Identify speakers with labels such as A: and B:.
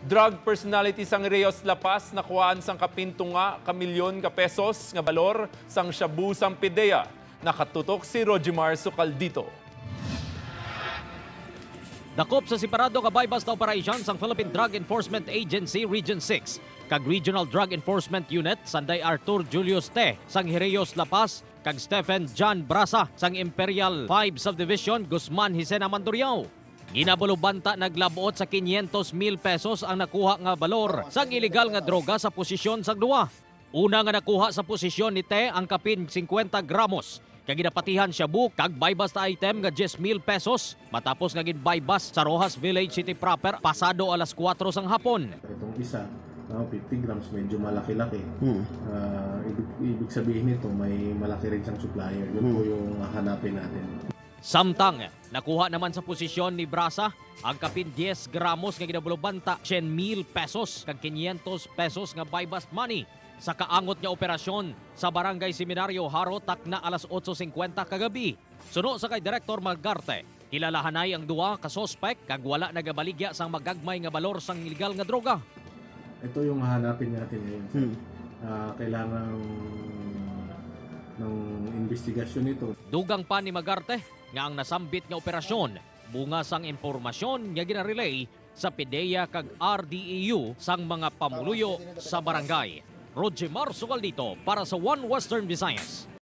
A: Drug personality sang Rios Lapas nakuhaan sang kapintunga kamilyon ka pesos nga balor sang shabu sang PIDEA. Nakatutok si Rojimar Sucaldito.
B: Dakop sa separado ka bypass na operation sang Philippine Drug Enforcement Agency Region 6 kag Regional Drug Enforcement Unit Sanday Arthur Julius Te sang Rios Lapas kag Stephen John Brasa sang Imperial 5 Subdivision Guzman Hisena Mandurriao. Ginabulubanta naglabuot sa 500,000 pesos ang nakuha nga balor sang ilegal nga droga sa posisyon sang duwa. Una nga nakuha sa posisyon ni Te ang kapin 50 gramos. Kag ginapatihan shabu kag buy-bust item nga 10,000 pesos matapos nga gin-buy-bust sa Rojas Village City proper pasado alas 4 sang hapon.
C: Itong isa, 50 grams, medyo malaki-laki. Ibig sabihin nito, may malaki rin siyang supplier. Yun po yung hanapin natin.
B: Samtang, nakuha naman sa posisyon ni Brasa ang kapin 10 gramos nga ginabulubanta 10,000 pesos kag 500 pesos nga buy-bust money sa kaangot nga operasyon sa Barangay Seminario Haro takna alas 8:50 kagabi. Suno sa kay Director Malgarte, kilalahanay ang duwa ka suspek kag wala nagabaligya sang magagmay nga balor sang ilegal nga droga.
C: Ito yung hanapin natin ngayon. Kailangan ng investigasyon ito.
B: Dugang pa ni Magarte nga ang nasambit nga operasyon bunga sang impormasyon nga ginarelay sa PIDEA kag RDEU sang mga pamuluyo sa barangay. Rojimar Sucaldito para sa One Western Visayas.